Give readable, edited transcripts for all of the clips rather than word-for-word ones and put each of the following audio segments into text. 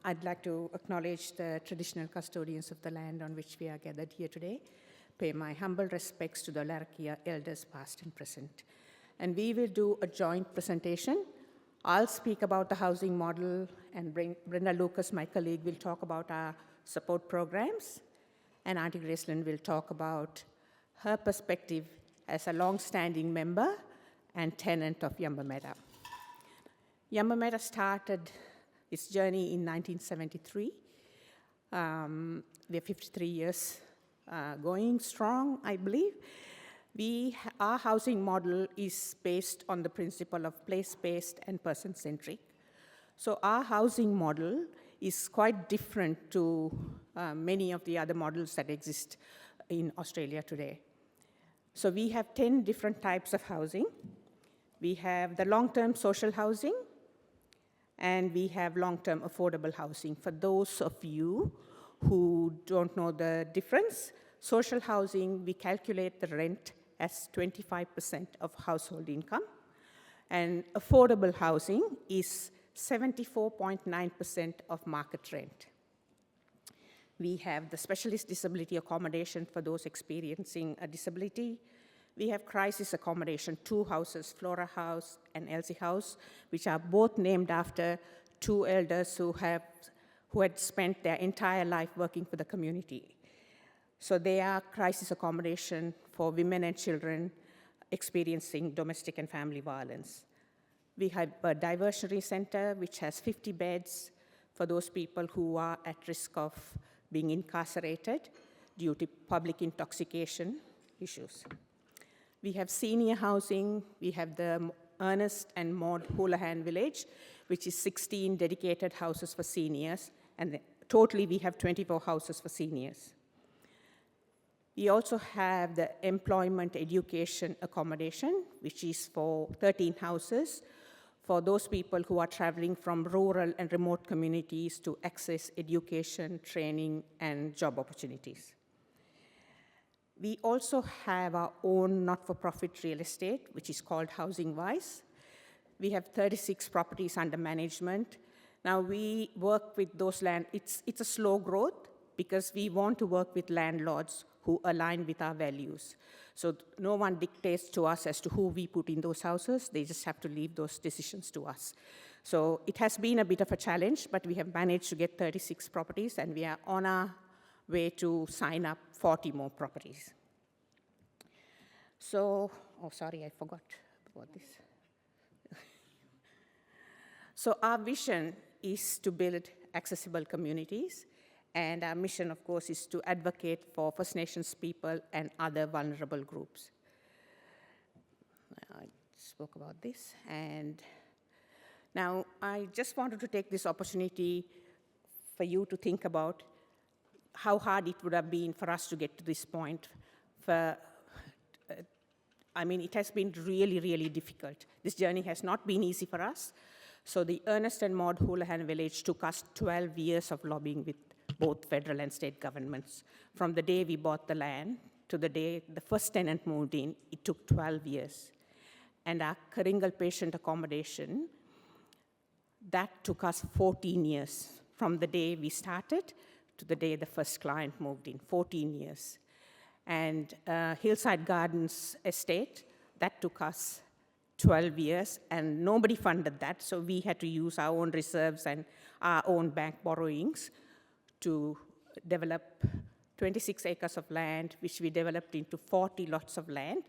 I'd like to acknowledge the traditional custodians of the land on which we are gathered here today, pay my humble respects to the Larrakia elders past and present. And we will do a joint presentation. I'll speak about the housing model, and Brenda Lucas, my colleague, will talk about our support programs, and Auntie Graceland will talk about her perspective as a long-standing member and tenant of Yumba Meta. Yumba Meta started its journey in 1973. We're 53 years going strong, I believe. Our housing model is based on the principle of place-based and person-centric. So our housing model is quite different to many of the other models that exist in Australia today. So we have 10 different types of housing. We have the long-term social housing, and we have long-term affordable housing. For those of you who don't know the difference, social housing, we calculate the rent as 25% of household income, and affordable housing is 74.9% of market rent. We have the specialist disability accommodation for those experiencing a disability. We have crisis accommodation, 2 houses, Flora House and Elsie House, which are both named after 2 elders who had spent their entire life working for the community. So they are crisis accommodation for women and children experiencing domestic and family violence. We have a diversionary center, which has 50 beds for those people who are at risk of being incarcerated due to public intoxication issues. We have senior housing. We have the Ernest and Maud Houlihan Village, which is 16 dedicated houses for seniors, and totally we have 24 houses for seniors. We also have the employment education accommodation, which is for 13 houses for those people who are traveling from rural and remote communities to access education, training, and job opportunities. We also have our own not-for-profit real estate, which is called Housing Wise. We have 36 properties under management. Now we work with those it's a slow growth because we want to work with landlords who align with our values. So no one dictates to us as to who we put in those houses. They just have to leave those decisions to us. So it has been a bit of a challenge, but we have managed to get 36 properties, and we are on our way to sign up 40 more properties. So, sorry, I forgot about this. So our vision is to build accessible communities, and our mission, of course, is to advocate for First Nations people and other vulnerable groups. I spoke about this, and now I just wanted to take this opportunity for you to think about how hard it would have been for us to get to this point. It has been really, really difficult. This journey has not been easy for us. So the Ernest and Maud Houlihan Village took us 12 years of lobbying with both federal and state governments. From the day we bought the land to the day the first tenant moved in, it took 12 years. And our Karingal patient accommodation, that took us 14 years from the day we started to the day the first client moved in, 14 years. And Hillside Gardens estate, that took us 12 years, and nobody funded that, so we had to use our own reserves and our own bank borrowings to develop 26 acres of land, which we developed into 40 lots of land,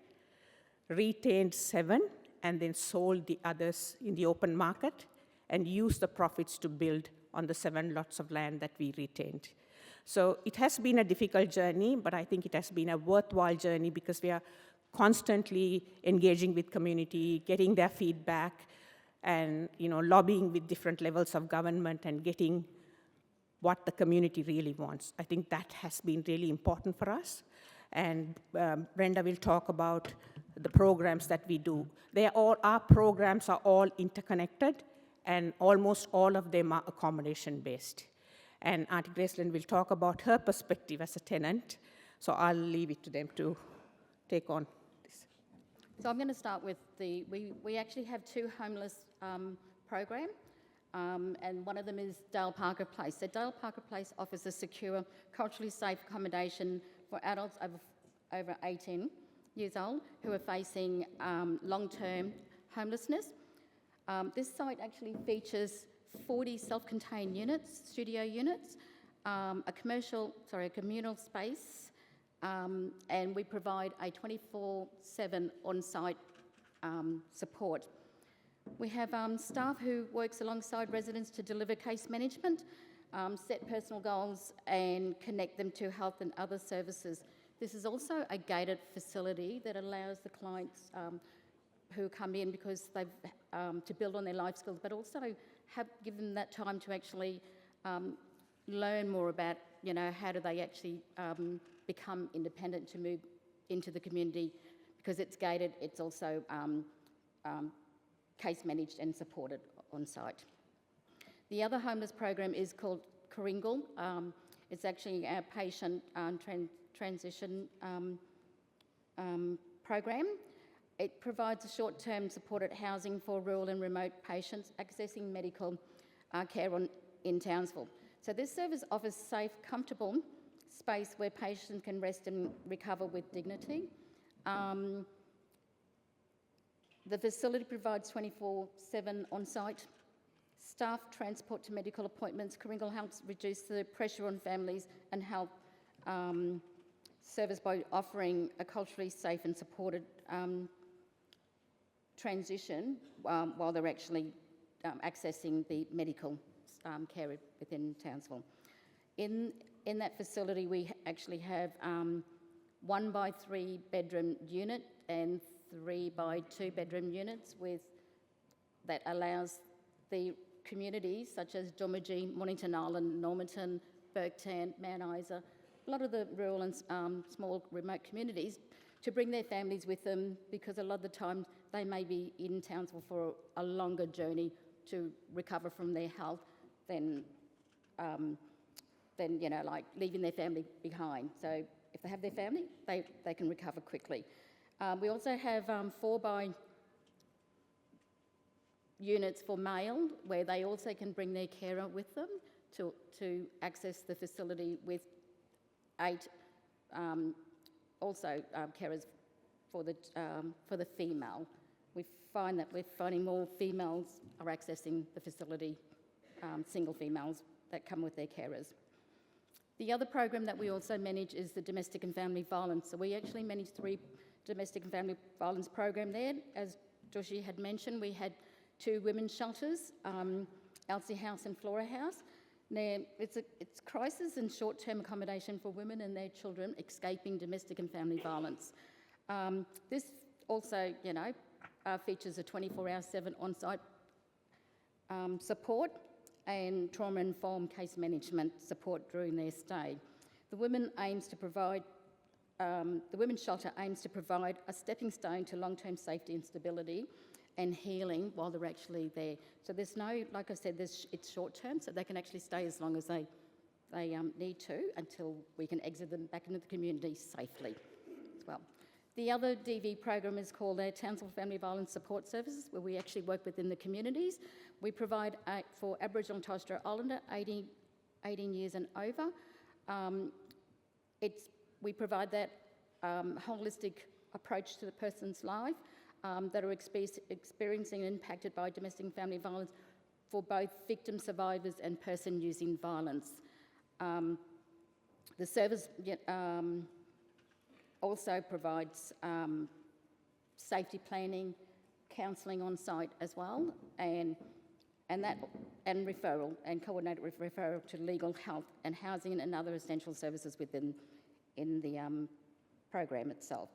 retained 7, and then sold the others in the open market, and used the profits to build on the 7 lots of land that we retained. So it has been a difficult journey, but I think it has been a worthwhile journey because we are constantly engaging with community, getting their feedback, and lobbying with different levels of government and getting what the community really wants. I think that has been really important for us. And Brenda will talk about the programs that we do. Our programs are all interconnected, and almost all of them are accommodation-based. And Auntie Graceland will talk about her perspective as a tenant, so I'll leave it to them to take on this. So I'm going to start with we actually have 2 homeless programs. and one of them is Dale Parker Place. So Dale Parker Place offers a secure, culturally safe accommodation for adults over 18 years old who are facing long-term homelessness. This site actually features 40 self-contained units, studio units, a communal space, and we provide a 24/7 on-site support. We have staff who works alongside residents to deliver case management, set personal goals and connect them to health and other services. This is also a gated facility that allows the clients who come in because they've to build on their life skills, but also have given that time to actually learn more about, how do they actually become independent to move into the community. Because it's gated, it's also case managed and supported on site. The other homeless program is called Kringle. It's actually a patient transition program. It provides a short-term supported housing for rural and remote patients accessing medical care in Townsville. So this service offers safe, comfortable space where patients can rest and recover with dignity. The facility provides 24/7 on-site staff transport to medical appointments. Kringle helps reduce the pressure on families and health service by offering a culturally safe and supported transition while they're actually accessing the medical care within Townsville. In that facility, we actually have 1 by 3 bedroom unit and 3 by 2 bedroom units that allows the communities such as Dormagee, Mornington Island, Normanton, Burketown, Mount Isa, a lot of the rural and small remote communities, to bring their families with them, because a lot of the time they may be in Townsville for a longer journey to recover from their health than like leaving their family behind. So if they have their family, they can recover quickly. We also have 4 by units for male, where they also can bring their carer with them to access the facility, with 8 carers for the female. We find that we're finding more females are accessing the facility, single females that come with their carers. The other program that we also manage is the domestic and family violence. So we actually manage 3 domestic and family violence program there. As Dushy had mentioned, we had 2 women's shelters, Elsie House and Flora House. Now, it's crisis and short-term accommodation for women and their children escaping domestic and family violence. This also, features a 24/7 on-site support and trauma-informed case management support during their stay. The women's shelter aims to provide a stepping stone to long-term safety and stability and healing while they're actually there. So there's no, like I said, it's short-term, so they can actually stay as long as they need to, until we can exit them back into the community safely as well. The other DV program is called our Townsville Family Violence Support Services, where we actually work within the communities. We provide for Aboriginal and Torres Strait Islander 18 years and over. We provide that holistic approach to the person's life that are experiencing and impacted by domestic and family violence, for both victim survivors and person using violence. The service also provides safety planning, counselling on site as well, and referral and coordinated referral to legal, health and housing and other essential services within the program itself.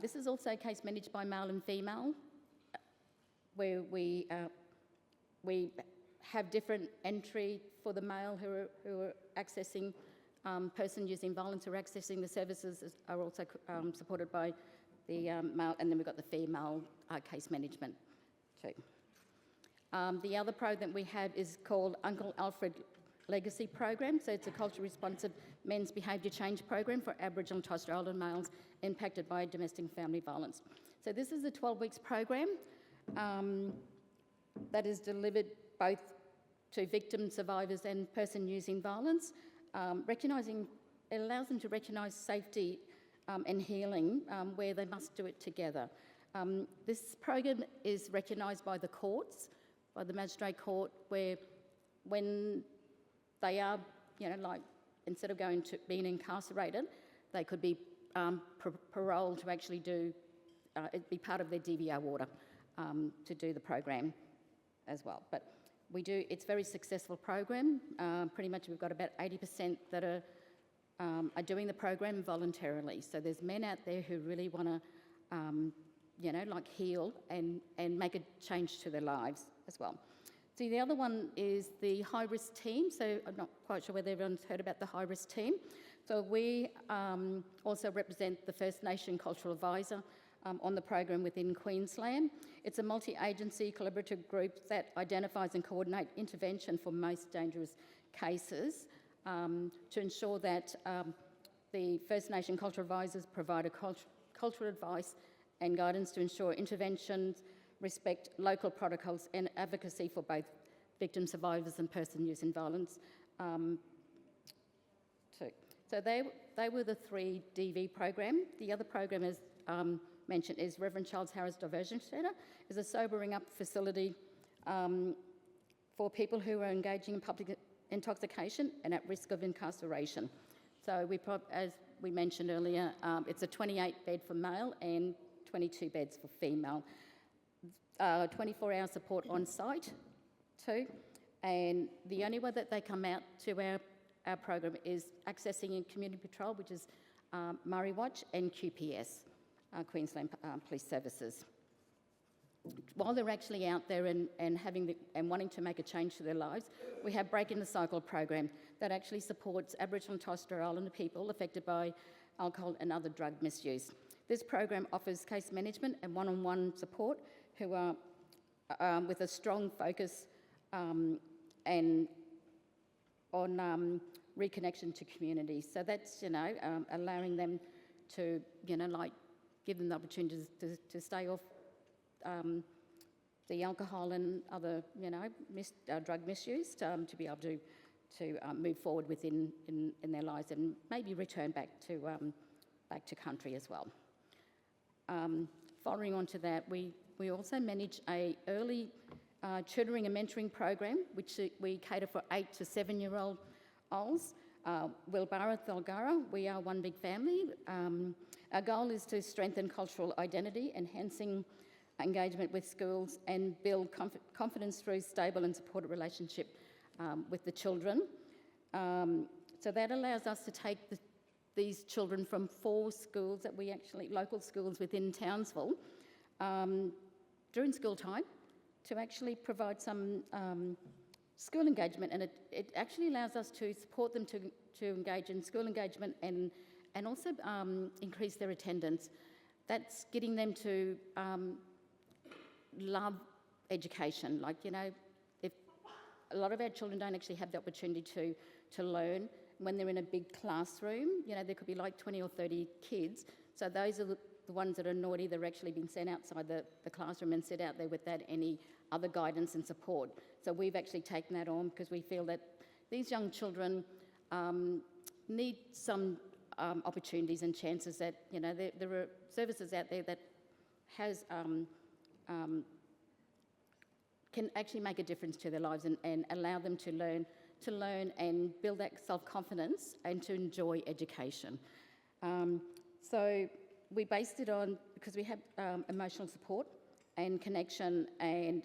This is also case managed by male and female, where we have different entry for the male who are accessing person using violence, who are accessing the services, are also supported by the male, and then we've got the female case management too. The other program we have is called Uncle Alfred Legacy Program. So it's a culturally responsive men's behaviour change program for Aboriginal and Torres Strait Islander males impacted by domestic and family violence. So this is a 12 weeks program that is delivered both to victims, survivors and person using violence, it allows them to recognise safety and healing where they must do it together. This program is recognised by the courts, by the magistrate court, where when they are, instead of going to being incarcerated, they could be paroled to actually it'd be part of their DVR order to do the program as well. But it's a very successful program. Pretty much we've got about 80% that are doing the program voluntarily. So there's men out there who really want to, heal and make a change to their lives as well. So the other one is the high-risk team. So I'm not quite sure whether everyone's heard about the high-risk team. So we also represent the First Nation Cultural Advisor on the program within Queensland. It's a multi-agency collaborative group that identifies and coordinates intervention for most dangerous cases to ensure that the First Nation Cultural Advisors provide a cultural advice and guidance to ensure interventions respect local protocols and advocacy for both victims, survivors and person using violence too. So they were the 3 DV program. The other program, as mentioned, is Reverend Charles Harris Diversion Centre. It's a sobering up facility for people who are engaging in public intoxication and at risk of incarceration. So as we mentioned earlier, it's a 28-bed for male and 22 beds for female. 24-hour support on site too. And the only way that they come out to our program is accessing in Community Patrol, which is Murray Watch and QPS, Queensland Police Services. While they're actually out there and wanting to make a change to their lives, we have Breaking the Cycle program that actually supports Aboriginal and Torres Strait Islander people affected by alcohol and other drug misuse. This program offers case management and one-on-one support who are with a strong focus and on reconnection to communities. So that's, allowing them to, give them the opportunity to stay off the alcohol and other, drug misuse to be able to move forward within in their lives and maybe return back to country as well. Following on to that, we also manage a early tutoring and mentoring program, which we cater for 8 to 7-year-olds. Wilbara Thalgara, we are one big family. Our goal is to strengthen cultural identity, enhancing engagement with schools and build confidence through stable and supportive relationship with the children. So that allows us to take these children from 4 schools that we actually, local schools within Townsville, during school time to actually provide some school engagement, and it actually allows us to support them to engage in school engagement and also increase their attendance. That's getting them to love education. If a lot of our children don't actually have the opportunity to learn when they're in a big classroom, there could be like 20 or 30 kids. So those are the ones that are naughty, they're actually being sent outside the classroom and sit out there without any other guidance and support. So we've actually taken that on because we feel that these young children need some opportunities and chances that, there are services out there that has can actually make a difference to their lives and allow them to learn and build that self-confidence and to enjoy education. So we based it on, because we have emotional support and connection and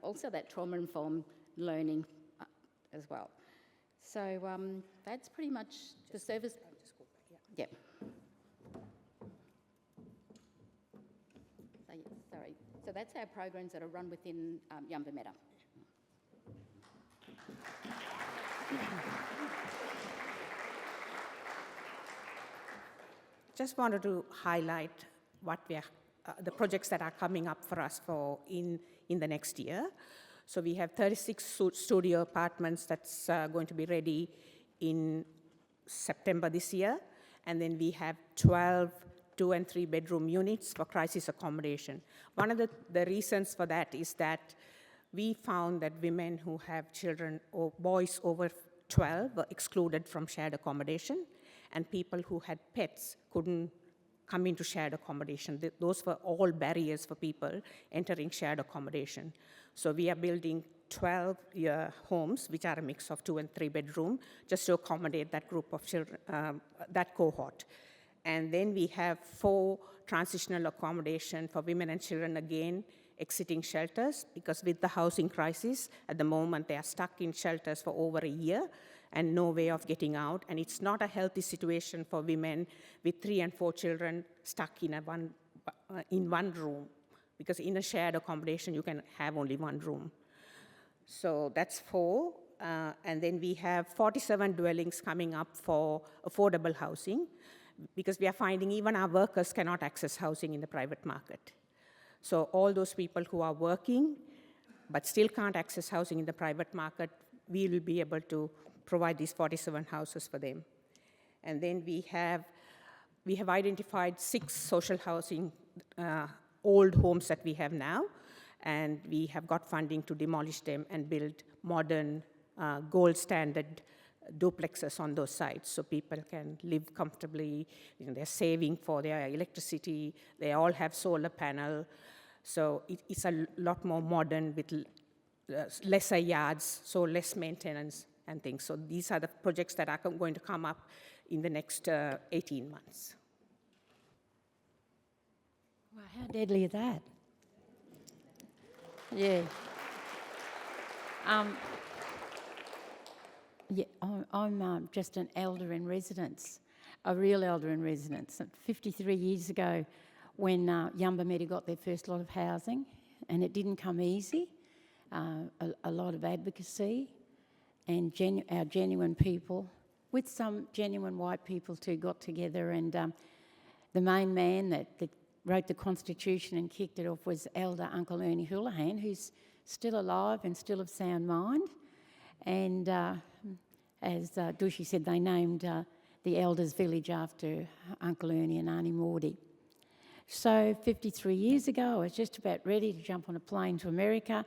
also that trauma-informed learning as well. So that's pretty much the service. Yeah. Sorry. So that's our programs that are run within Yumba Meta. Just wanted to highlight what the projects that are coming up for us in the next year. So we have 36 studio apartments that's going to be ready in September this year. And then we have 12 2- and 3-bedroom units for crisis accommodation. One of the reasons for that is that we found that women who have children or boys over 12 were excluded from shared accommodation, and people who had pets couldn't come into shared accommodation. Those were all barriers for people entering shared accommodation. So we are building 12 homes, which are a mix of 2 and 3 bedroom, just to accommodate that group of children, that cohort. And then we have 4 transitional accommodation for women and children, again, exiting shelters, because with the housing crisis, at the moment, they are stuck in shelters for over a year and no way of getting out. And it's not a healthy situation for women with 3 and 4 children stuck in one room, because in a shared accommodation, you can have only 1 room. So that's 4. And then we have 47 dwellings coming up for affordable housing, because we are finding even our workers cannot access housing in the private market. So all those people who are working but still can't access housing in the private market, we will be able to provide these 47 houses for them. And then we have identified 6 social housing old homes that we have now, and we have got funding to demolish them and build modern gold standard duplexes on those sites so people can live comfortably. They're saving for their electricity. They all have solar panel. So it's a lot more modern with lesser yards, so less maintenance and things. So these are the projects that are going to come up in the next 18 months. Wow, how deadly is that? Yeah. I'm just an elder in residence, a real elder in residence. 53 years ago, when Yumba Meta got their first lot of housing, and it didn't come easy, a lot of advocacy, and our genuine people, with some genuine white people too, got together, and the main man that wrote the Constitution and kicked it off was Elder Uncle Ernie Houlihan, who's still alive and still of sound mind. And as Dushy said, they named the Elders Village after Uncle Ernie and Auntie Maudie. So 53 years ago, I was just about ready to jump on a plane to America,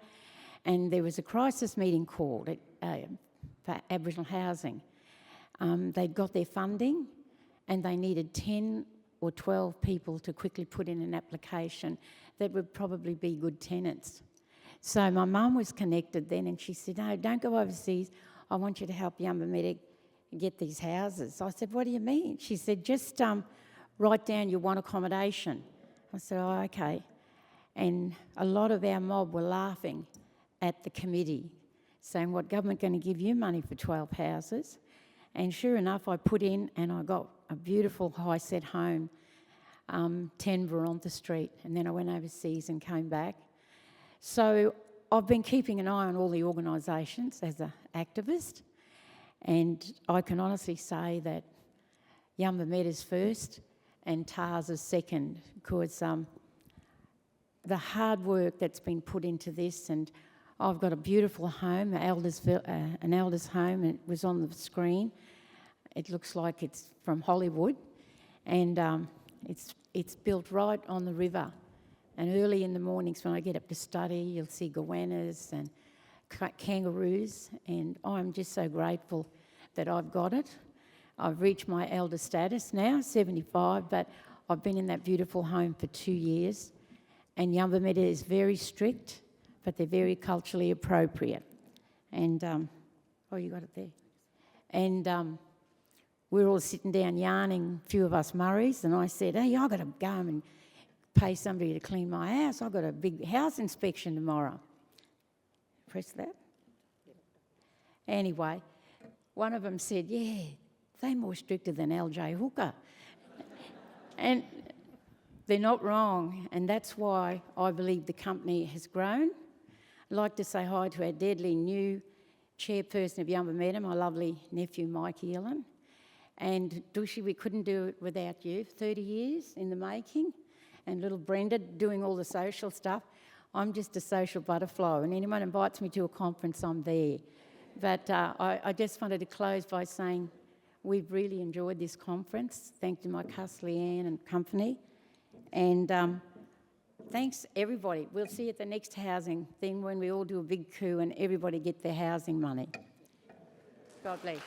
and there was a crisis meeting called for Aboriginal housing. They'd got their funding, and they needed 10 or 12 people to quickly put in an application that would probably be good tenants. So my mum was connected then, and she said, "No, don't go overseas. I want you to help Yumba Meta get these houses." I said, "What do you mean?" She said, "Just write down you want accommodation." I said, "Oh, okay." And a lot of our mob were laughing at the committee, saying, "What, government going to give you money for 12 houses?" And sure enough, I put in and I got a beautiful high-set home, 10 Veronta Street, and then I went overseas and came back. So I've been keeping an eye on all the organisations as an activist, and I can honestly say that Yumba Meta's first and TAR's is second, because the hard work that's been put into this, and I've got a beautiful home, an elder's home, and it was on the screen. It looks like it's from Hollywood, and it's built right on the river. And early in the mornings when I get up to study, you'll see goannas and kangaroos, and I'm just so grateful that I've got it. I've reached my elder status now, 75, but I've been in that beautiful home for 2 years. And Yumba Meta is very strict, but they're very culturally appropriate. And, oh, you got it there. And we're all sitting down yarning, a few of us Murrays, and I said, "Hey, I've got to go home and pay somebody to clean my house. I've got a big house inspection tomorrow." Press that. Anyway, one of them said, "Yeah, they're more stricter than LJ Hooker." And they're not wrong, and that's why I believe the company has grown. I'd like to say hi to our deadly new chairperson of Yumba Meta, my lovely nephew Mikey Ellen. And Dushy, we couldn't do it without you. 30 years in the making, and little Brenda doing all the social stuff. I'm just a social butterfly. When anyone invites me to a conference, I'm there. But I just wanted to close by saying we've really enjoyed this conference. Thank you to my cuss, Leanne and company. And Thanks, everybody. We'll see you at the next housing thing when we all do a big coup and everybody get their housing money. God bless.